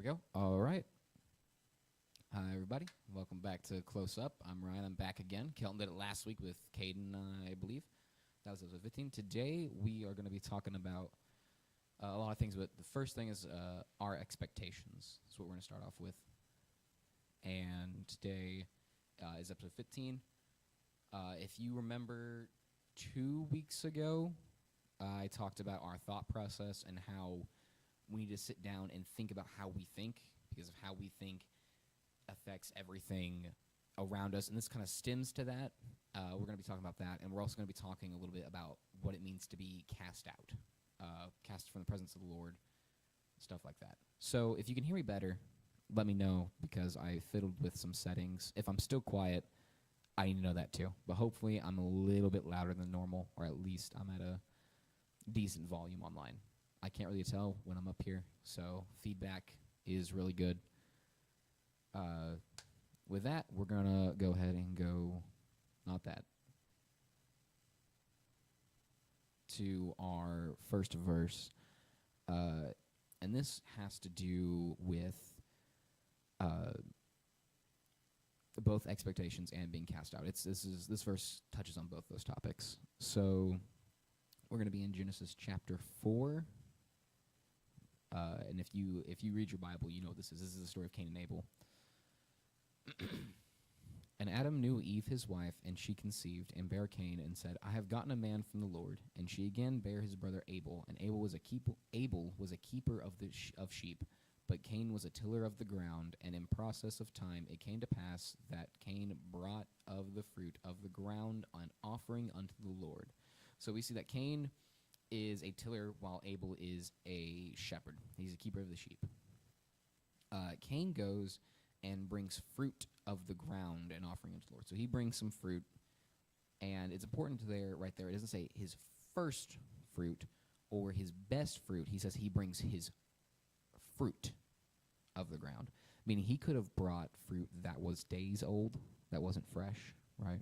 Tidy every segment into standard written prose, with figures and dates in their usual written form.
go. All right. Hi, everybody. Welcome back to Close Up. I'm Ryan. I'm back again. Kelton did it last week with Caden, I believe. That was episode 15. Today, we are going to be talking about a lot of things, but the first thing is our expectations. That's what we're going to start off with. And today is episode 15. If you remember 2 weeks ago, I talked about our thought process and how we need to sit down and think about how we think, because of how we think affects everything around us. And this kind of stems to that. We're going to be talking about that, and we're also going to be talking a little bit about what it means to be cast out, cast from the presence of the Lord, stuff like that. So if you can hear me better, let me know, because I fiddled with some settings. If I'm still quiet, I need to know that too. But hopefully I'm a little bit louder than normal, or at least I'm at a decent volume online. I can't really tell when I'm up here, so feedback is really good. With that, we're going to go ahead and go, not that, to our first verse. And this has to do with both expectations and being cast out. This verse touches on both those topics. So we're going to be in Genesis chapter 4. And if you read your Bible, you know what this is. This is the story of Cain and Abel. And Adam knew Eve his wife, and she conceived, and bare Cain, and said, I have gotten a man from the Lord. And she again bare his brother Abel, and Abel was a keeper of sheep, but Cain was a tiller of the ground. And in process of time it came to pass that Cain brought of the fruit of the ground an offering unto the Lord. So we see that Cain is a tiller, while Abel is a shepherd. He's a keeper of the sheep. Cain goes and brings fruit of the ground and offering unto the Lord. So he brings some fruit, and it's important right there. It doesn't say his first fruit or his best fruit. He says he brings his fruit of the ground, meaning he could have brought fruit that was days old, that wasn't fresh, right?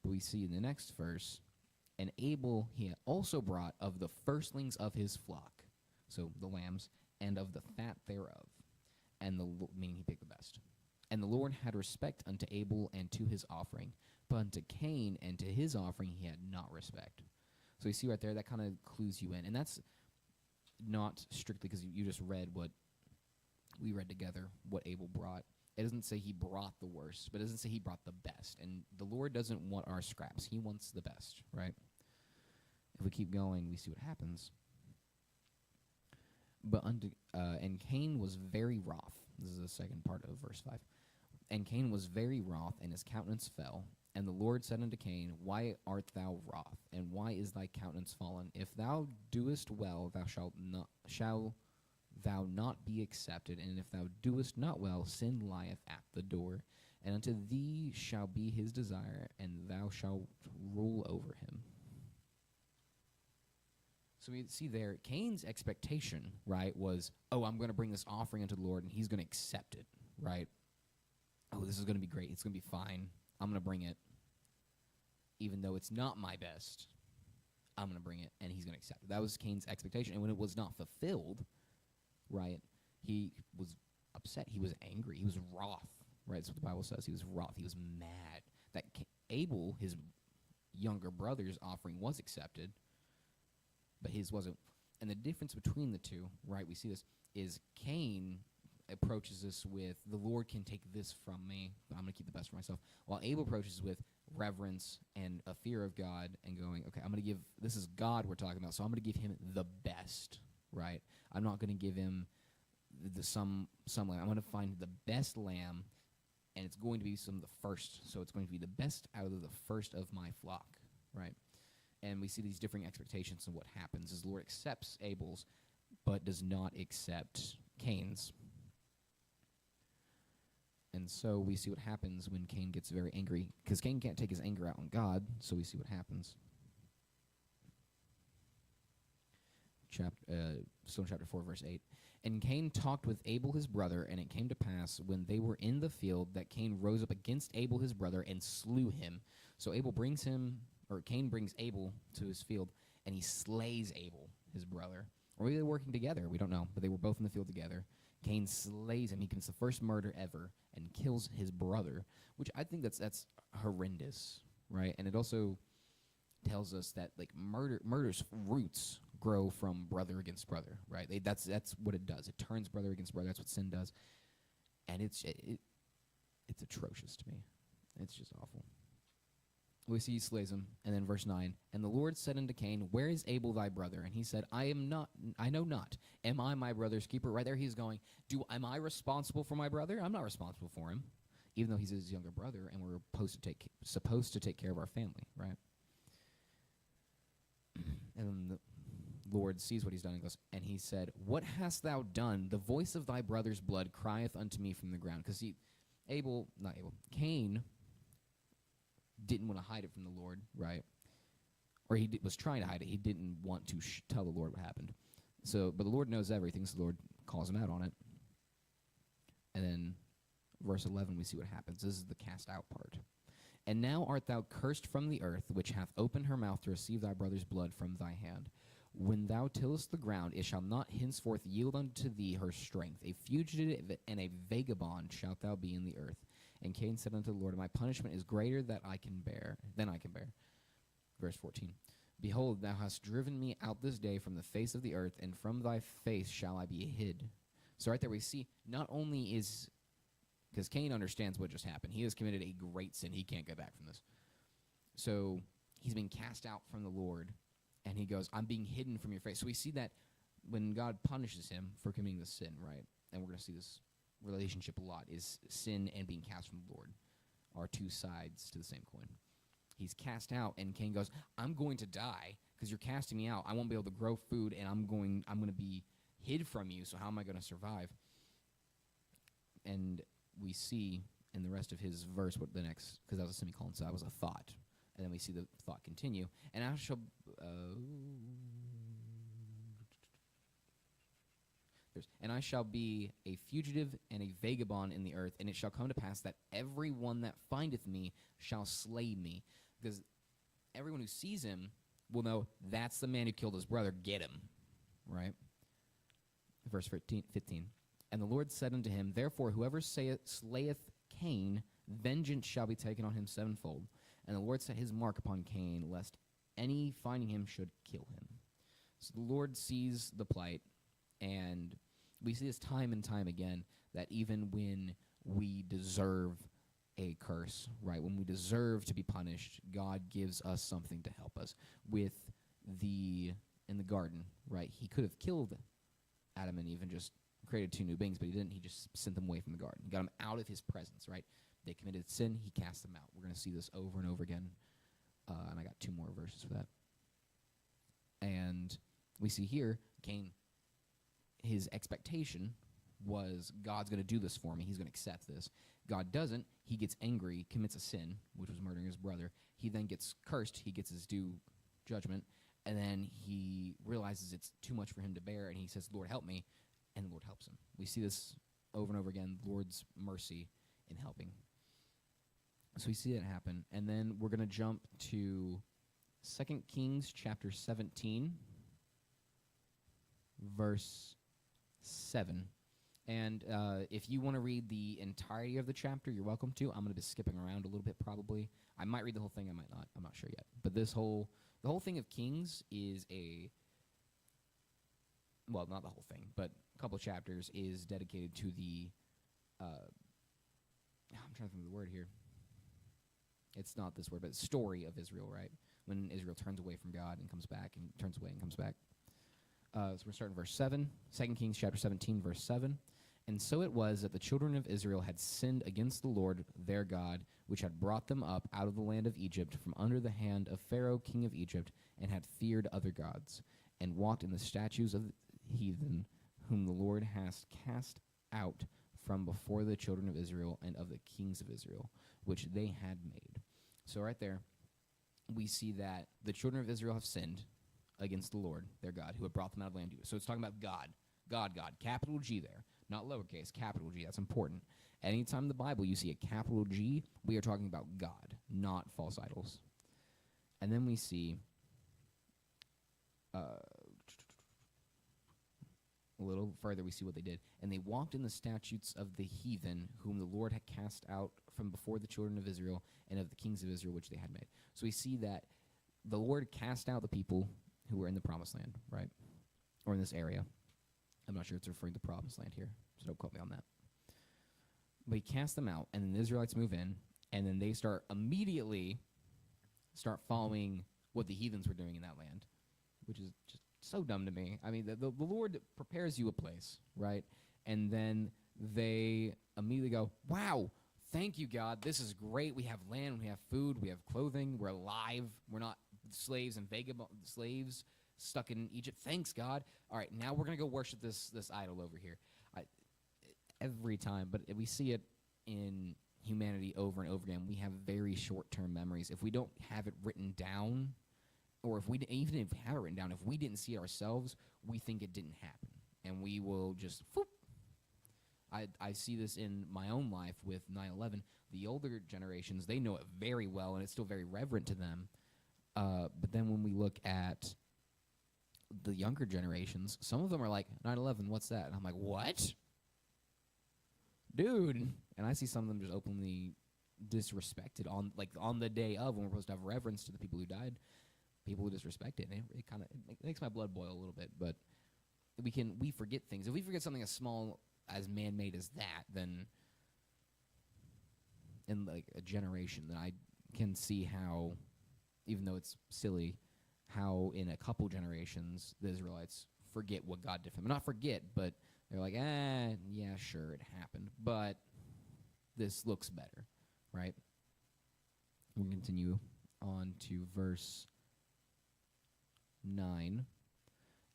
But we see in the next verse, and Abel he also brought of the firstlings of his flock, so the lambs, and of the fat thereof, and meaning he picked the best. And the Lord had respect unto Abel and to his offering, but unto Cain and to his offering he had not respect. So you see right there, that kind of clues you in. And that's not strictly because you just read what we read together, what Abel brought. It doesn't say he brought the worst, but it doesn't say he brought the best. And the Lord doesn't want our scraps. He wants the best, right? If we keep going, we see what happens. And Cain was very wroth. This is the second part of verse 5. And Cain was very wroth, and his countenance fell. And the Lord said unto Cain, Why art thou wroth, and why is thy countenance fallen? If thou doest well, shall thou not be accepted, and if thou doest not well, sin lieth at the door. And unto thee shall be his desire, and thou shalt rule over him. So we see there, Cain's expectation, right, was, I'm going to bring this offering unto the Lord, and he's going to accept it, right? This is going to be great. It's going to be fine. I'm going to bring it. Even though it's not my best, I'm going to bring it, and he's going to accept it. That was Cain's expectation. And when it was not fulfilled, right, he was upset. He was angry. He was wroth, right? That's what the Bible says. He was wroth. He was mad that Abel, his younger brother's offering, was accepted, but his wasn't. And the difference between the two, right, we see this, is Cain approaches this with, the Lord can take this from me, but I'm going to keep the best for myself. While Abel approaches with reverence and a fear of God and going, okay, I'm going to give, this is God we're talking about, so I'm going to give him the best, right? I'm not going to give him some lamb. I'm going to find the best lamb, and it's going to be some of the first. So it's going to be the best out of the first of my flock, right? And we see these differing expectations, and what happens is the Lord accepts Abel's, but does not accept Cain's. And so we see what happens when Cain gets very angry, because Cain can't take his anger out on God, so we see what happens. Still in chapter 4, verse 8. And Cain talked with Abel his brother, and it came to pass, when they were in the field, that Cain rose up against Abel his brother and slew him. So Cain brings Abel to his field, and he slays Abel, his brother. Or maybe they were working together. We don't know. But they were both in the field together. Cain slays him. He commits the first murder ever and kills his brother, which I think that's horrendous, right? And it also tells us that like murder's roots grow from brother against brother, right? That's what it does. It turns brother against brother. That's what sin does, and it's atrocious to me. It's just awful. We see he slays him, and then verse 9, and the Lord said unto Cain, where is Abel thy brother? And he said, I know not. Am I my brother's keeper? Right there he's going, am I responsible for my brother? I'm not responsible for him, even though he's his younger brother, and we're supposed to take care of our family, right? And then the Lord sees what he's done and goes, and he said, what hast thou done? The voice of thy brother's blood crieth unto me from the ground. Because Cain didn't want to hide it from the Lord, right? Or he was trying to hide it. He didn't want to tell the Lord what happened. But the Lord knows everything, so the Lord calls him out on it. And then verse 11, we see what happens. This is the cast out part. And now art thou cursed from the earth, which hath opened her mouth to receive thy brother's blood from thy hand. When thou tillest the ground, it shall not henceforth yield unto thee her strength. A fugitive and a vagabond shalt thou be in the earth. And Cain said unto the Lord, my punishment is greater than I can bear. Verse 14. Behold, thou hast driven me out this day from the face of the earth, and from thy face shall I be hid. So right there we see, not only is, because Cain understands what just happened. He has committed a great sin. He can't go back from this. So he's being cast out from the Lord, and he goes, I'm being hidden from your face. So we see that when God punishes him for committing this sin, right? And we're going to see this relationship a lot, is sin and being cast from the Lord are two sides to the same coin. He's cast out, and Cain goes, I'm going to die because you're casting me out. I won't be able to grow food, and I'm going to be hid from you, so how am I going to survive? And we see in the rest of his verse what the next, because that was a semicolon, so that was a thought. And then we see the thought continue. And I shall... and I shall be a fugitive and a vagabond in the earth, and it shall come to pass that every one that findeth me shall slay me. Because everyone who sees him will know that's the man who killed his brother. Get him. Right? Verse 15. And the Lord said unto him, therefore whoever slayeth Cain, vengeance shall be taken on him sevenfold. And the Lord set his mark upon Cain, lest any finding him should kill him. So the Lord sees the plight, and we see this time and time again, that even when we deserve a curse, right, when we deserve to be punished, God gives us something to help us. In the garden, right, he could have killed Adam and Eve and just created two new beings, but he didn't. He just sent them away from the garden. He got them out of his presence, right? They committed sin, he cast them out. We're going to see this over and over again, and I got two more verses for that. And we see here, Cain, his expectation was, God's going to do this for me. He's going to accept this. God doesn't. He gets angry, commits a sin, which was murdering his brother. He then gets cursed. He gets his due judgment. And then he realizes it's too much for him to bear, and he says, Lord, help me. And the Lord helps him. We see this over and over again, Lord's mercy in helping. So we see that happen. And then we're going to jump to 2 Kings chapter 17, verse 7. And if you want to read the entirety of the chapter, you're welcome to. I'm going to be skipping around a little bit probably. I might read the whole thing, I might not. I'm not sure yet. But the whole thing of Kings is well, not the whole thing, but a couple of chapters is dedicated to the, I'm trying to think of the word here. It's not this word, but story of Israel, right? When Israel turns away from God and comes back, and turns away and comes back. So we're starting verse 7, 2 Kings chapter 17, verse 7. And so it was that the children of Israel had sinned against the Lord their God, which had brought them up out of the land of Egypt from under the hand of Pharaoh king of Egypt, and had feared other gods, and walked in the statutes of the heathen, whom the Lord has cast out from before the children of Israel and of the kings of Israel, which they had made. So right there, we see that the children of Israel have sinned against the Lord, their God, who had brought them out of the land. So it's talking about God, capital G there, not lowercase, capital G. That's important. Anytime in the Bible you see a capital G, we are talking about God, not false idols. And then we see a little further, we see what they did. And they walked in the statutes of the heathen, whom the Lord had cast out from before the children of Israel, and of the kings of Israel, which they had made. So we see that the Lord cast out the people who were in the promised land, right? Or in this area. I'm not sure it's referring to the promised land here, so don't quote me on that. But he cast them out, and then the Israelites move in, and then they immediately start following what the heathens were doing in that land, which is just so dumb to me. I mean, the Lord prepares you a place, right? And then they immediately go, wow, thank you, God. This is great. We have land, we have food, we have clothing, we're alive. We're not slaves and vagabond slaves stuck in Egypt. Thanks, God. All right, now we're going to go worship this idol over here. Every time, but we see it in humanity over and over again. We have very short-term memories. If we don't have it written down, or if we even if we have it written down, if we didn't see it ourselves, we think it didn't happen, and we will just whoop. I see this in my own life with 9/11. The older generations, they know it very well, and it's still very reverent to them. But then when we look at the younger generations, some of them are like, 9/11, what's that? And I'm like, what? Dude. And I see some of them just openly disrespected on the day of, when we're supposed to have reverence to the people who died. People who disrespect it, and it makes my blood boil a little bit. But we forget things. If we forget something as small as man-made as that, then in like a generation, then I can see how, even though it's silly, how in a couple generations the Israelites forget what God did for them. Not forget, but they're like, yeah, sure, it happened, but this looks better, right? We'll continue on to verse 9.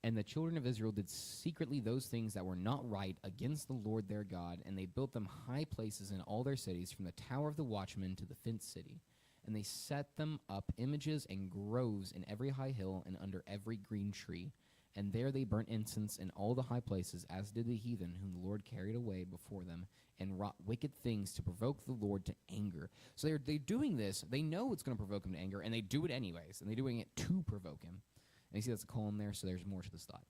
And the children of Israel did secretly those things that were not right against the Lord their God, and they built them high places in all their cities, from the tower of the watchman to the fenced city. And they set them up images and groves in every high hill and under every green tree. And there they burnt incense in all the high places, as did the heathen, whom the Lord carried away before them, and wrought wicked things to provoke the Lord to anger. So they're doing this. They know it's going to provoke him to anger, and they do it anyways. And they're doing it to provoke him. And you see that's a colon there, so there's more to this thought.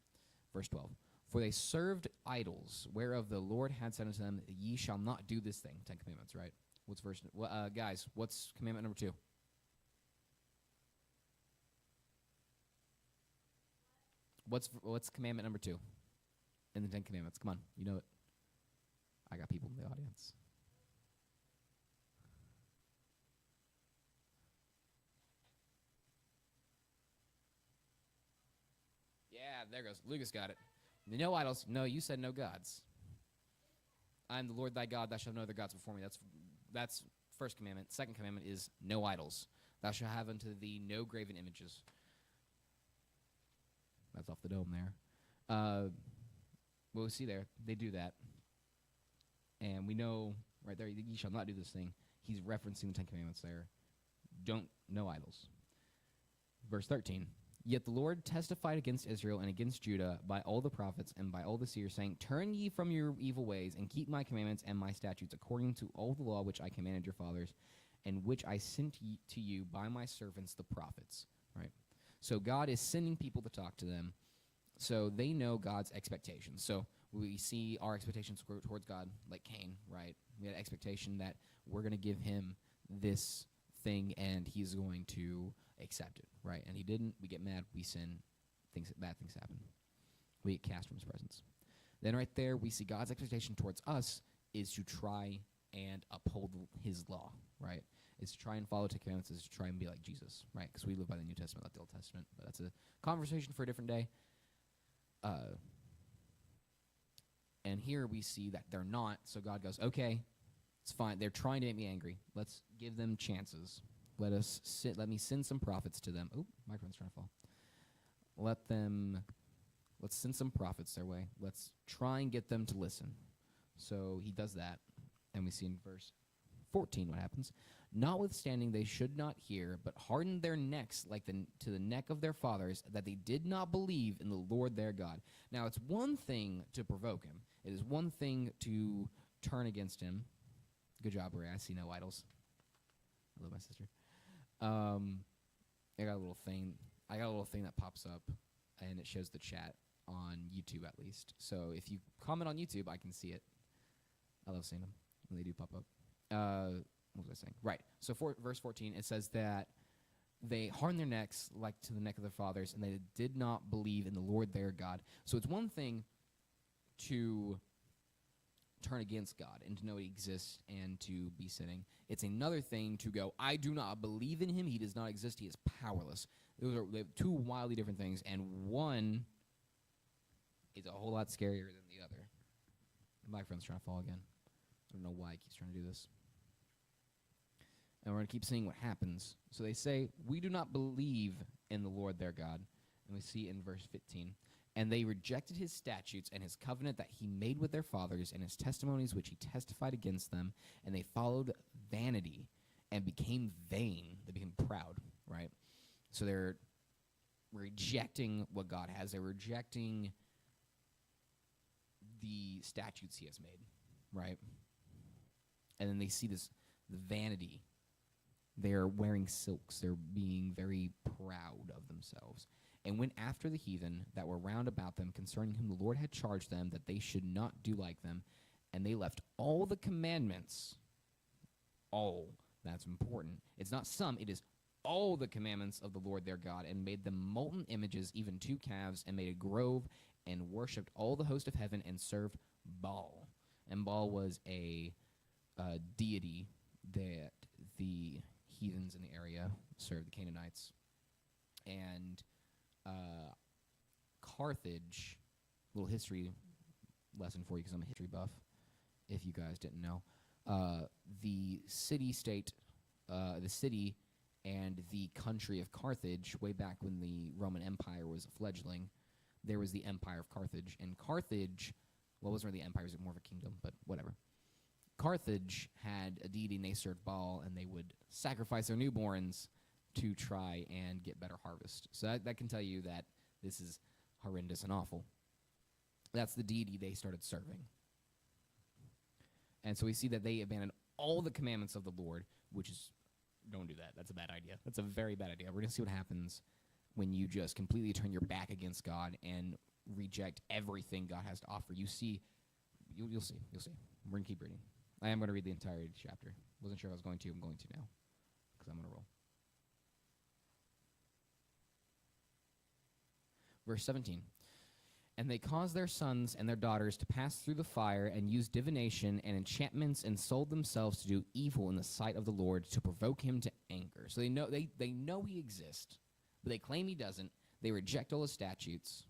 Verse 12. For they served idols, whereof the Lord had said unto them, ye shall not do this thing. 10 Commandments, right? What's verse? Guys, what's commandment number 2? What's commandment number 2 in the 10 Commandments? Come on, you know it. I got people in the audience. Yeah, there goes. Lucas got it. No idols. No, you said no gods. I am the Lord thy God. Thou shalt have no other gods before me. That's first commandment. Second commandment is no idols. Thou shalt have unto thee no graven images. That's off the dome there. Well, we see there, they do that. And we know right there, ye shall not do this thing. He's referencing the 10 Commandments there. No idols. Verse 13. Yet the Lord testified against Israel and against Judah by all the prophets and by all the seers, saying, turn ye from your evil ways, and keep my commandments and my statutes, according to all the law which I commanded your fathers, and which I sent to you by my servants the prophets. Right? So God is sending people to talk to them, so they know God's expectations. So we see our expectations towards God, like Cain, right? We had an expectation that we're going to give him this thing, and he's going to accept it, right? And he didn't. We get mad. We sin. Bad things happen. We get cast from his presence. Then right there, we see God's expectation towards us is to try and uphold his law, right? Is to try and follow 10 Commandments, is to try and be like Jesus, right? Because we live by the New Testament, not the Old Testament. But that's a conversation for a different day. And here we see that they're not, so God goes, okay, it's fine. They're trying to make me angry. Let's give them chances. Let me send some prophets to them. Oh, microphone's trying to fall. Let's send some prophets their way. Let's try and get them to listen. So he does that, and we see in verse 14 what happens. Notwithstanding, they should not hear, but hardened their necks to the neck of their fathers, that they did not believe in the Lord their God. Now, it's one thing to provoke him. It is one thing to turn against him. Good job, Ray. I see no idols. I love my sister. I got a little thing that pops up, and it shows the chat. on YouTube at least. So if you comment on YouTube, I can see it. I love seeing them when they do pop up. What was I saying? Right. So for verse 14, it says that they hardened their necks like to the neck of their fathers, and they did not believe in the Lord their God. So it's one thing to turn against God and to know he exists and to be sinning. It's another thing to go, I do not believe in him. He does not exist. He is powerless. Those are two wildly different things, and one is a whole lot scarier than the other. My friend's trying to fall again. I don't know why he keeps trying to do this. And we're going to keep seeing what happens. So they say, we do not believe in the Lord their God. And we see in verse 15, and they rejected his statutes and his covenant that he made with their fathers and his testimonies which he testified against them, and they followed vanity and became vain. They became proud, right? So they're rejecting what God has. They're rejecting the statutes he has made, right? And then they see this vanity. They're wearing silks. They're being very proud of themselves. And went after the heathen that were round about them, concerning whom the Lord had charged them that they should not do like them. And they left all the commandments. All. That's important. It's not some. It is all the commandments of the Lord their God, and made them molten images, even 2 calves, and made a grove, and worshipped all the host of heaven, and served Baal. And Baal was a deity that the heathens in the area served, the Canaanites. And Carthage, little history lesson for you because I'm a history buff, if you guys didn't know. The city-state, the city and the country of Carthage, way back when the Roman Empire was a fledgling, there was the Empire of Carthage. And Carthage, well, it wasn't really an empire, it was more of a kingdom, but whatever. Carthage had a deity, and they served Baal, and they would sacrifice their newborns to try and get better harvest. So that can tell you that this is horrendous and awful. That's the deity they started serving. And so we see that they abandoned all the commandments of the Lord, which is, don't do that. That's a bad idea. That's a very bad idea. We're going to see what happens when you just completely turn your back against God and reject everything God has to offer. You see, you'll see. We're going to keep reading. I am going to read the entire chapter. Wasn't sure if I was going to. I'm going to now because I'm going to roll. Verse 17. And they caused their sons and their daughters to pass through the fire, and used divination and enchantments, and sold themselves to do evil in the sight of the Lord, to provoke him to anger. So they know he exists, but they claim he doesn't. They reject all his statutes,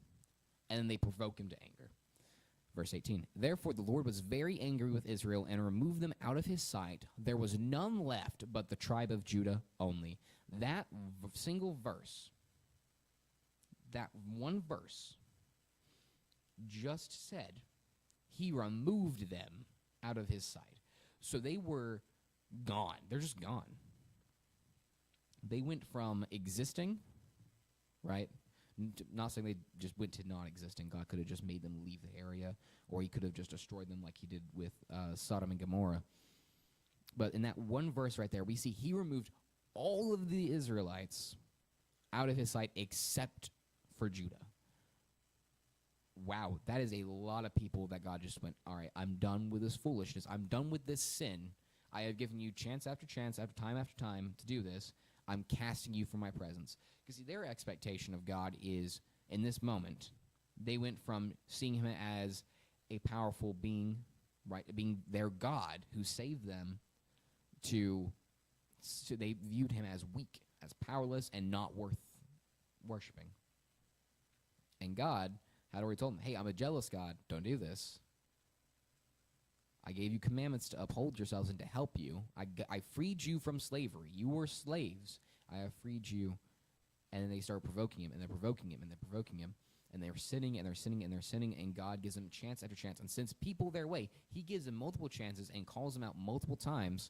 and then they provoke him to anger. Verse 18. Therefore the Lord was very angry with Israel, and removed them out of his sight. There was none left but the tribe of Judah only. That single verse, that one verse, just said he removed them out of his sight. So they were gone. They're just gone. They went from existing, right? Not saying they just went to non-existing. God could have just made them leave the area, or he could have just destroyed them like he did with Sodom and Gomorrah. But in that one verse right there, we see he removed all of the Israelites out of his sight except for Judah. Wow, that is a lot of people that God just went, all right, I'm done with this foolishness. I'm done with this sin. I have given you chance after time to do this. I'm casting you from my presence. Because see, their expectation of God is, in this moment, they went from seeing him as a powerful being, right, being their God who saved them, to they viewed him as weak, as powerless, and not worth worshiping. And God had already told them, hey, I'm a jealous God. Don't do this. I gave you commandments to uphold yourselves and to help you. I freed you from slavery. You were slaves. I have freed you. And then they start provoking him, and they're provoking him, and they're provoking him. And they're sinning, and they're sinning, and they're sinning, and God gives them chance after chance. And sends people their way. He gives them multiple chances and calls them out multiple times,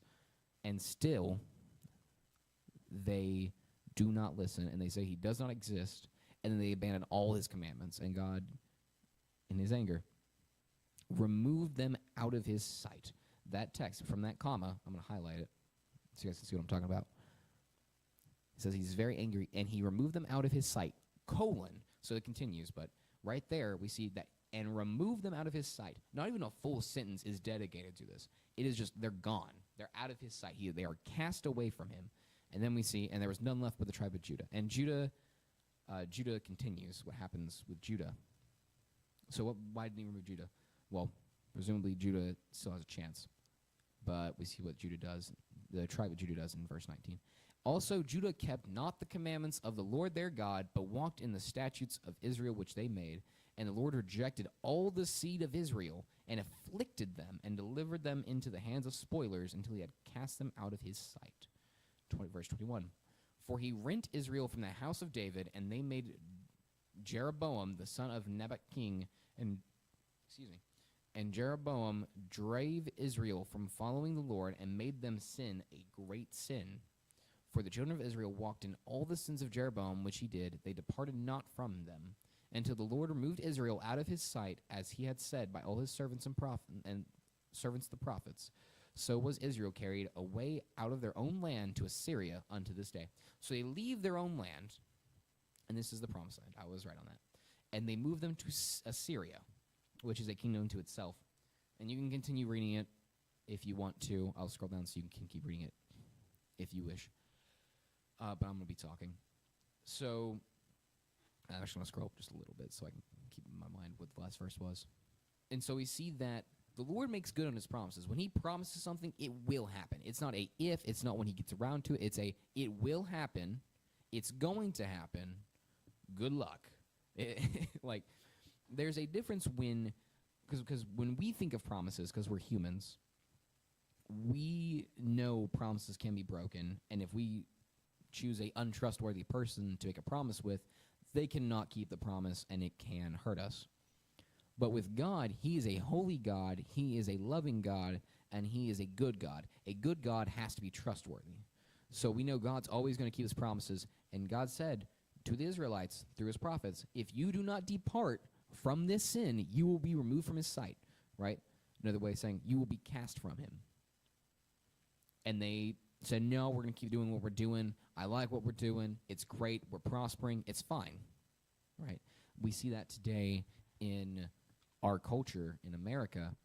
and still they do not listen, and they say he does not exist, and then they abandon all his commandments. And God, in his anger, removed them out of his sight. That text, from that comma, I'm going to highlight it so you guys can see what I'm talking about. It says he's very angry, and he removed them out of his sight, : so it continues, but right there, we see that, and remove them out of his sight. Not even a full sentence is dedicated to this. It is just, they're gone. They're out of his sight. They are cast away from him. And then we see, and there was none left but the tribe of Judah. And Judah continues what happens with Judah. So why didn't he remove Judah? Well, presumably Judah still has a chance. But we see what Judah does, the tribe of Judah does in verse 19. Also, Judah kept not the commandments of the Lord their God, but walked in the statutes of Israel which they made. And the Lord rejected all the seed of Israel, and afflicted them, and delivered them into the hands of spoilers, until he had cast them out of his sight. Verse 21. For he rent Israel from the house of David, and they made Jeroboam the son of Nebat king, and Jeroboam drave Israel from following the Lord, and made them sin a great sin. For the children of Israel walked in all the sins of Jeroboam which he did, they departed not from them, until the Lord removed Israel out of his sight, as he had said by all his servants and servants the prophets. So was Israel carried away out of their own land to Assyria unto this day. So they leave their own land, and this is the promised land. I was right on that. And they move them to Assyria, which is a kingdom to itself. And you can continue reading it if you want to. I'll scroll down so you can keep reading it if you wish. But I'm going to be talking. So I'm actually going to scroll up just a little bit so I can keep in my mind what the last verse was. And so we see that the Lord makes good on his promises. When he promises something, it will happen. It's not a if. It's not when he gets around to it. It's a it will happen. It's going to happen. Good luck. Like, there's a difference when, because when we think of promises, because we're humans, we know promises can be broken, and if we choose a untrustworthy person to make a promise with, they cannot keep the promise, and it can hurt us. But with God, he is a holy God, he is a loving God, and he is a good God. A good God has to be trustworthy. So we know God's always going to keep his promises, and God said to the Israelites through his prophets, if you do not depart from this sin, you will be removed from his sight, right? Another way of saying, you will be cast from him. And they said, no, we're going to keep doing what we're doing. I like what we're doing. It's great. We're prospering. It's fine, right? We see that today in our culture in America.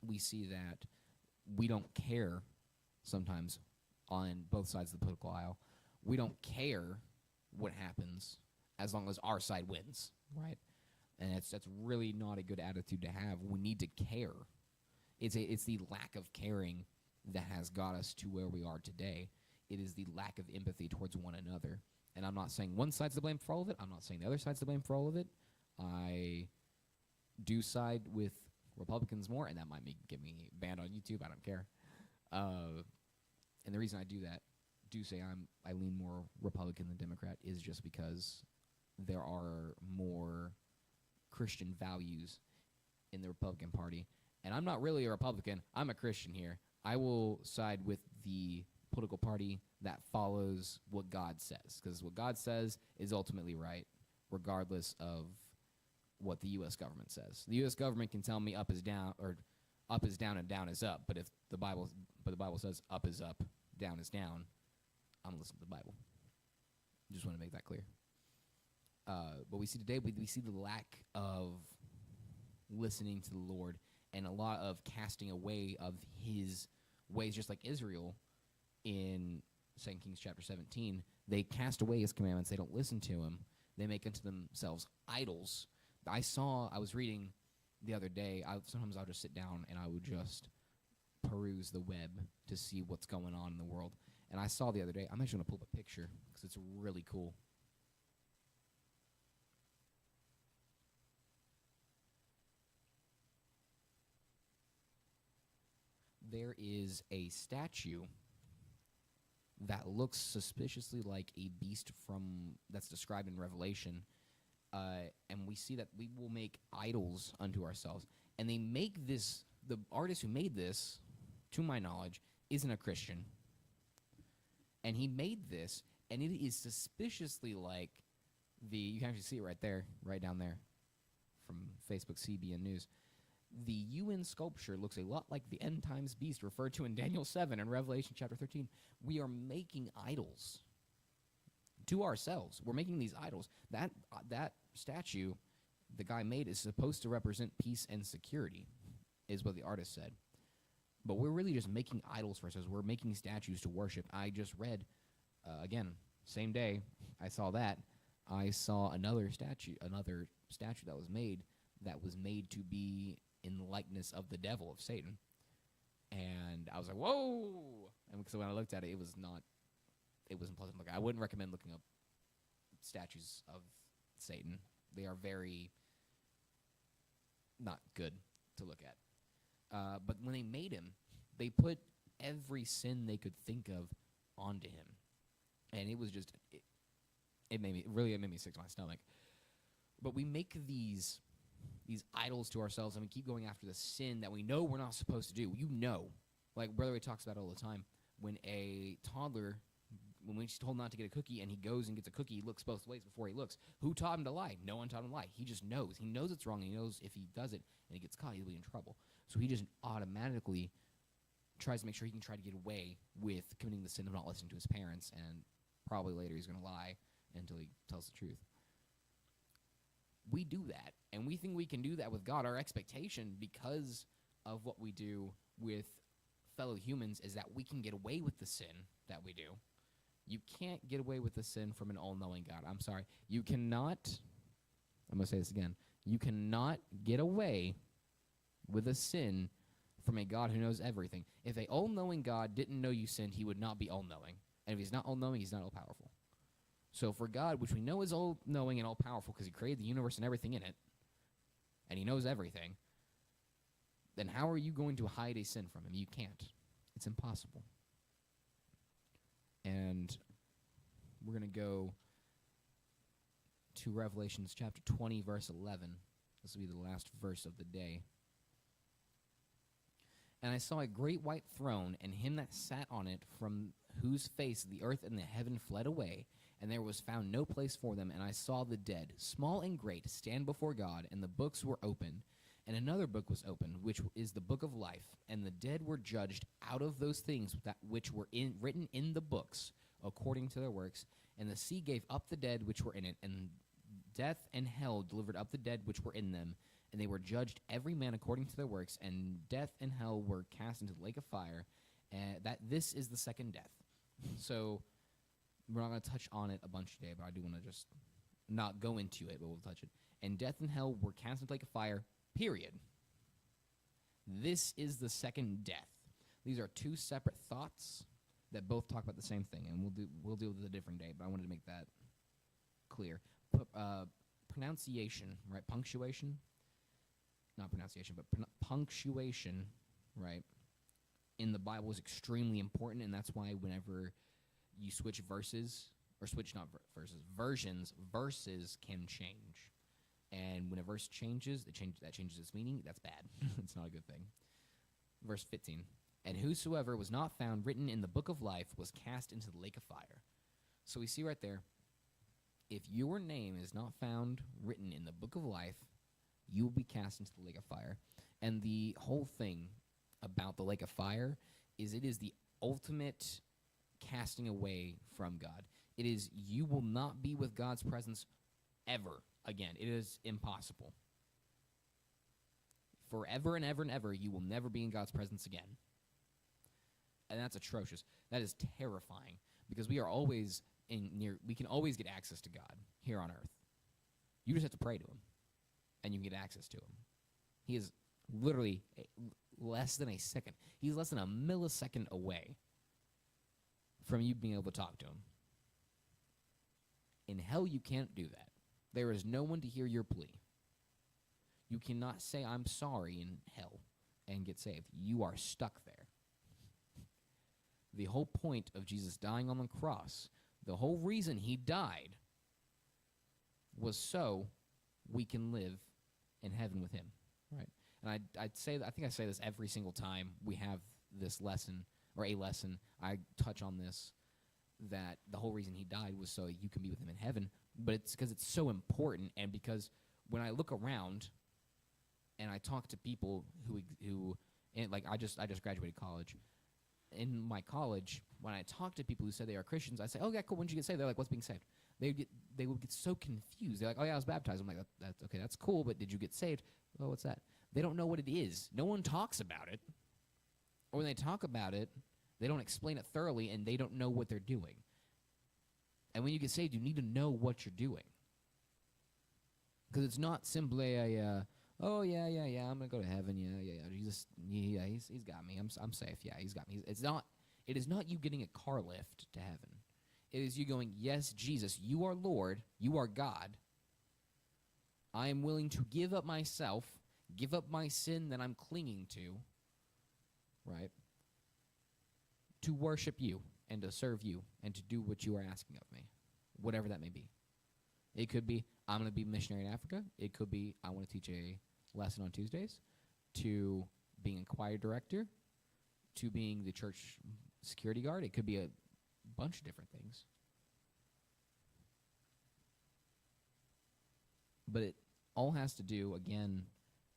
We see that we don't care sometimes on both sides of the political aisle. We don't care what happens as long as our side wins, right? And that's really not a good attitude to have. We need to care. It's the lack of caring that has got us to where we are today. It is the lack of empathy towards one another. And I'm not saying one side's to blame for all of it. I'm not saying the other side's to blame for all of it. I do side with Republicans more, and that might get me banned on YouTube. I don't care. And the reason I do say I lean more Republican than Democrat is just because there are more Christian values in the Republican Party. And I'm not really a Republican. I'm a Christian here. I will side with the political party that follows what God says, because what God says is ultimately right, regardless of what the U.S. government says. The U.S. government can tell me up is down, or up is down and down is up. But if the Bible says up is up, down is down, I'm listening to the Bible. Just want to make that clear. But we see today, we see the lack of listening to the Lord and a lot of casting away of his ways, just like Israel in 2 Kings chapter 17. They cast away his commandments. They don't listen to him. They make unto themselves idols. I was reading the other day, sometimes I'll just sit down and I would just peruse the web to see what's going on in the world. And I saw the other day, I'm actually going to pull up a picture because it's really cool. There is a statue that looks suspiciously like a beast that's described in Revelation. And we see that we will make idols unto ourselves. And they make this, the artist who made this, to my knowledge, isn't a Christian. And he made this, and it is suspiciously like you can actually see it right there, right down there, from Facebook CBN News. The UN sculpture looks a lot like the end times beast referred to in Daniel 7 and Revelation chapter 13. We are making idols to ourselves. We're making these idols. That statue the guy made is supposed to represent peace and security, is what the artist said. But we're really just making idols for ourselves. We're making statues to worship. I just read, again, same day I saw that, I saw another statue that was made to be in the likeness of the devil, of Satan. And I was like, whoa! And so when I looked at it, it wasn't pleasant looking. I wouldn't recommend looking up statues of Satan. They are very not good to look at. But when they made him, they put every sin they could think of onto him. And it was just, it made me sick to my stomach. But we make these idols to ourselves, and we keep going after the sin that we know we're not supposed to do. You know, like Brother Ray talks about it all the time, when a toddler, when he's told not to get a cookie and he goes and gets a cookie, he looks both ways before he looks. Who taught him to lie? No one taught him to lie. He just knows. He knows it's wrong, and he knows if he does it and he gets caught, he'll be in trouble. So he just automatically tries to make sure he can try to get away with committing the sin of not listening to his parents, and probably later he's going to lie until he tells the truth. We do that, and we think we can do that with God. Our expectation, because of what we do with fellow humans, is that we can get away with the sin that we do. You can't get away with the sin from an all-knowing God. I'm sorry. You cannot, I'm going to say this again, you cannot get away with a sin from a God who knows everything. If a all-knowing God didn't know you sinned, he would not be all-knowing. And if he's not all-knowing, he's not all-powerful. So for God, which we know is all-knowing and all-powerful because he created the universe and everything in it, and he knows everything, then how are you going to hide a sin from him? You can't. It's impossible. And we're going to go to Revelations chapter 20, verse 11. This will be the last verse of the day. And I saw a great white throne, and him that sat on it, from whose face the earth and the heaven fled away, and there was found no place for them. And I saw the dead, small and great, stand before God, and the books were opened. And another book was opened, which is the book of life. And the dead were judged out of those things which were written in the books, according to their works. And the sea gave up the dead which were in it, and death and hell delivered up the dead which were in them. And they were judged every man according to their works, and death and hell were cast into the lake of fire. And this is the second death. So we're not going to touch on it a bunch today, but I do want to just not go into it, but we'll touch it. And death and hell were cast into the lake of fire, period. This is the second death. These are two separate thoughts that both talk about the same thing, and we'll deal with it a different day, but I wanted to make that clear. Pronunciation, right? Punctuation? Not pronunciation, but punctuation, right, in the Bible is extremely important, and that's why whenever you switch verses, or switch not versions, verses can change. And when a verse changes, that changes its meaning. That's bad. It's not a good thing. Verse 15. And whosoever was not found written in the book of life was cast into the lake of fire. So we see right there, if your name is not found written in the book of life, you will be cast into the lake of fire. And the whole thing about the lake of fire is it is the ultimate casting away from God. It is, you will not be with God's presence ever again. It is impossible. Forever and ever and ever, you will never be in God's presence again. And that's atrocious. That is terrifying, because we are always we can always get access to God here on earth. You just have to pray to him, and you can get access to him. He is literally less than a second. He's less than a millisecond away from you being able to talk to him. In hell, you can't do that. There is no one to hear your plea. You cannot say, I'm sorry, in hell and get saved. You are stuck there. The whole point of Jesus dying on the cross, the whole reason he died, was so we can live in heaven with him. Right? And I think I say this every single time we have this lesson, or a lesson. I touch on this, that the whole reason he died was so you can be with him in heaven. But it's because it's so important, and because when I look around and I talk to people who and like I just graduated college. In my college, when I talk to people who say they are Christians, I say, "Oh yeah, cool. When did you get saved?" They're like, "What's being saved?" they would get so confused. They're like, oh yeah, I was baptized. I'm like, that's okay, that's cool, but did you get saved? Oh, what's that? They don't know what it is. No one talks about it. Or when they talk about it, they don't explain it thoroughly, and they don't know what they're doing. And when you get saved, you need to know what you're doing. Because it's not simply a, oh, yeah, I'm going to go to heaven. Yeah. Jesus, he's got me. I'm safe. Yeah, he's got me. It is not you getting a car lift to heaven. It is you going, yes, Jesus, you are Lord. You are God. I am willing to give up myself, give up my sin that I'm clinging to, right, to worship you and to serve you and to do what you are asking of me, whatever that may be. It could be, I'm going to be a missionary in Africa. It could be, I want to teach a lesson on Tuesdays, to being a choir director, to being the church security guard. It could be a bunch of different things. But it all has to do, again,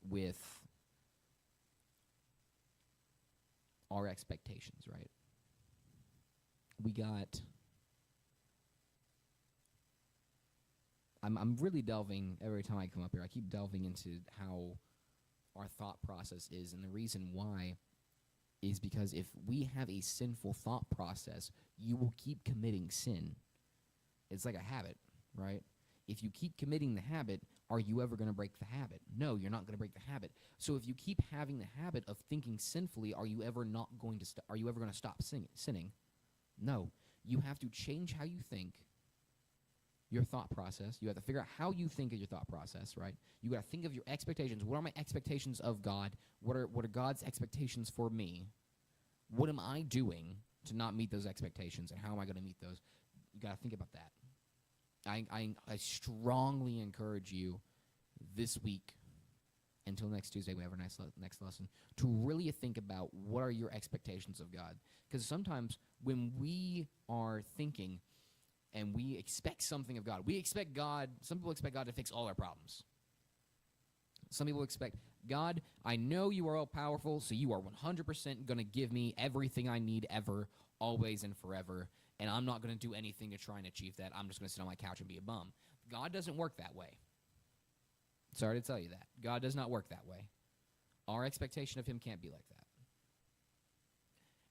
with our expectations, right? I'm really delving, every time I come up here, I keep delving into how our thought process is, and the reason why is because if we have a sinful thought process, you will keep committing sin. It's like a habit, right? If you keep committing the habit, are you ever going to break the habit? No, you're not going to break the habit. So if you keep having the habit of thinking sinfully, are you ever going to stop sinning? No. You have to change how you think, your thought process. You have to figure out how you think of your thought process, right? You got to think of your expectations. What are my expectations of God? What are God's expectations for me? What am I doing to not meet those expectations, and how am I going to meet those? You got to think about that. I strongly encourage you this week, until next Tuesday, we have our next lesson, to really think about what are your expectations of God. Because sometimes when we are thinking and we expect something of God, some people expect God to fix all our problems. Some people expect, God, I know you are all-powerful, so you are 100% going to give me everything I need ever, always and forever, and I'm not going to do anything to try and achieve that. I'm just going to sit on my couch and be a bum. God doesn't work that way. Sorry to tell you that. God does not work that way. Our expectation of him can't be like that.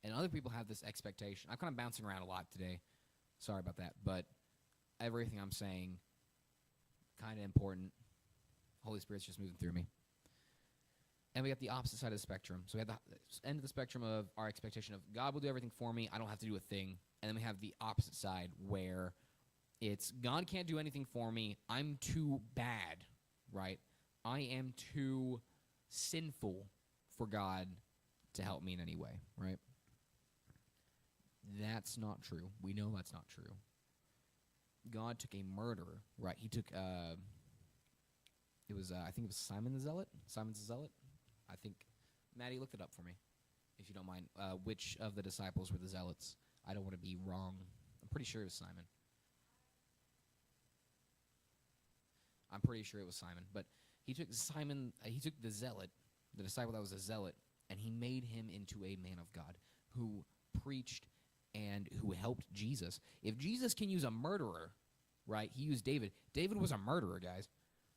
And other people have this expectation. I'm kind of bouncing around a lot today. Sorry about that. But everything I'm saying, kind of important. Holy Spirit's just moving through me. And we got the opposite side of the spectrum. So we have the end of the spectrum of our expectation of God will do everything for me. I don't have to do a thing. And then we have the opposite side where it's God can't do anything for me. I'm too bad, right? I am too sinful for God to help me in any way, right? That's not true. We know that's not true. God took a murderer, right? He took, I think it was Simon the Zealot. Simon's the Zealot. I think, Maddie, look it up for me, if you don't mind. Which of the disciples were the Zealots? I don't want to be wrong. I'm pretty sure it was Simon. I'm pretty sure it was Simon. But he took the Zealot, the disciple that was a Zealot, and he made him into a man of God who preached and who helped Jesus. If Jesus can use a murderer, right? He used David. David was a murderer, guys.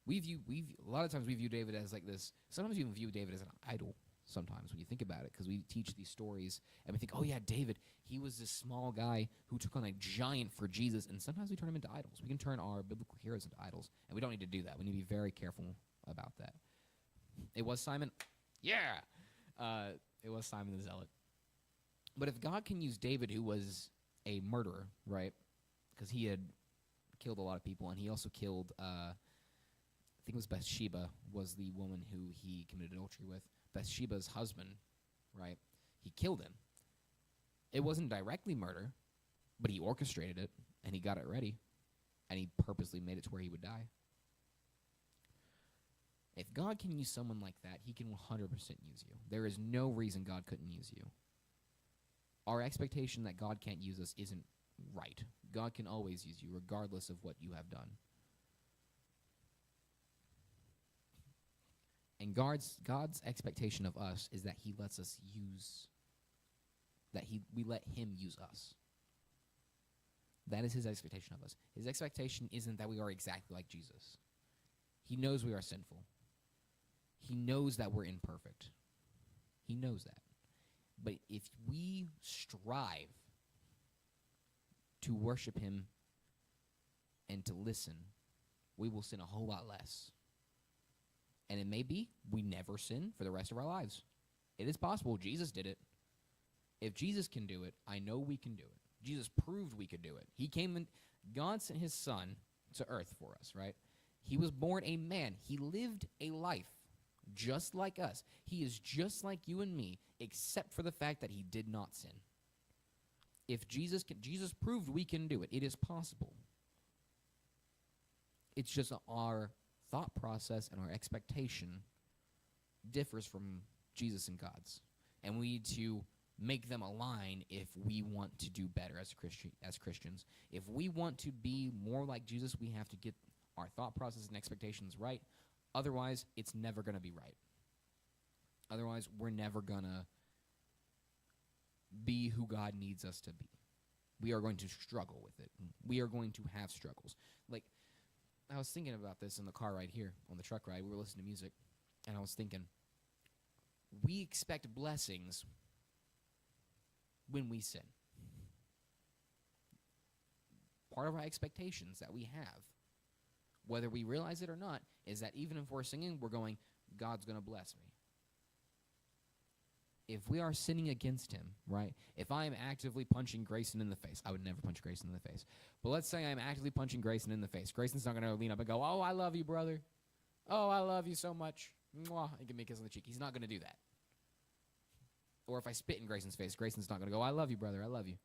A lot of times we view David as like this. Sometimes we even view David as an idol. Sometimes when you think about it, because we teach these stories and we think, oh yeah, David, he was this small guy who took on a giant for Jesus, and sometimes we turn him into idols. We can turn our biblical heroes into idols, and we don't need to do that. We need to be very careful about that. It was Simon? Yeah! It was Simon the Zealot. But if God can use David, who was a murderer, right, because he had killed a lot of people, and he also killed, I think it was Bathsheba, was the woman who he committed adultery with. Bathsheba's husband, right? He killed him. It wasn't directly murder, but he orchestrated it, and he got it ready, and he purposely made it to where he would die. If God can use someone like that, he can 100% use you. There is no reason God couldn't use you. Our expectation that God can't use us isn't right. God can always use you, regardless of what you have done. And God's expectation of us is that he lets us use, we let him use us. That is his expectation of us. His expectation isn't that we are exactly like Jesus. He knows we are sinful. He knows that we're imperfect. He knows that. But if we strive to worship him and to listen, we will sin a whole lot less. And it may be we never sin for the rest of our lives. It is possible. Jesus did it. If Jesus can do it, I know we can do it. Jesus proved we could do it. He came and God sent his son to earth for us, right? He was born a man. He lived a life just like us. He is just like you and me, except for the fact that he did not sin. If Jesus proved we can do it. It is possible. It's just our thought process and our expectation differs from Jesus and God's. And we need to make them align if we want to do better as Christians. If we want to be more like Jesus, we have to get our thought process and expectations right. Otherwise, it's never going to be right. Otherwise, we're never going to be who God needs us to be. We are going to struggle with it. We are going to have struggles. Like, I was thinking about this in the car ride here, on the truck ride. We were listening to music, and I was thinking, we expect blessings when we sin. Part of our expectations that we have, whether we realize it or not, is that even if we're singing, we're going, God's going to bless me. If we are sinning against him, right? If I am actively punching Grayson in the face, I would never punch Grayson in the face. But let's say I'm actively punching Grayson in the face. Grayson's not going to lean up and go, oh, I love you, brother. Oh, I love you so much. Mwah, and give me a kiss on the cheek. He's not going to do that. Or if I spit in Grayson's face, Grayson's not going to go, I love you, brother. I love you.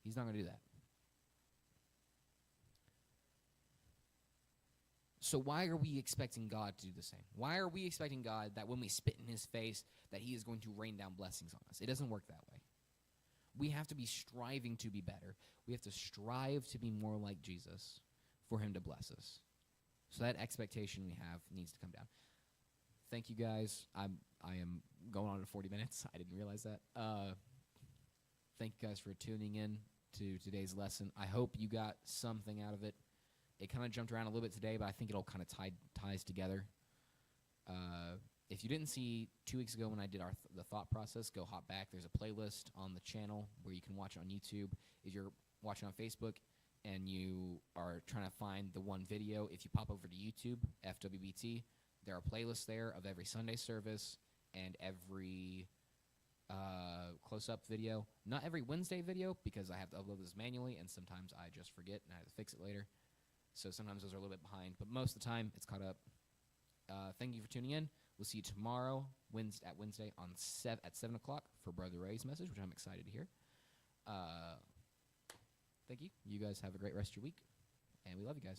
He's not going to do that. So why are we expecting God to do the same? Why are we expecting God that when we spit in his face, that he is going to rain down blessings on us? It doesn't work that way. We have to be striving to be better. We have to strive to be more like Jesus for him to bless us. So that expectation we have needs to come down. Thank you, guys. I am going on to 40 minutes. I didn't realize that. Thank you guys for tuning in to today's lesson. I hope you got something out of it. It kind of jumped around a little bit today, but I think it all kind of ties together. If you didn't see 2 weeks ago when I did the thought process, go hop back. There's a playlist on the channel where you can watch it on YouTube. If you're watching on Facebook and you are trying to find the one video, if you pop over to YouTube, FWBT, there are playlists there of every Sunday service and every close-up video. Not every Wednesday video because I have to upload this manually, and sometimes I just forget and I have to fix it later. So sometimes those are a little bit behind, but most of the time it's caught up. Thank you for tuning in. We'll see you tomorrow, Wednesday at 7 o'clock for Brother Ray's message, which I'm excited to hear. Thank you. You guys have a great rest of your week, and we love you guys.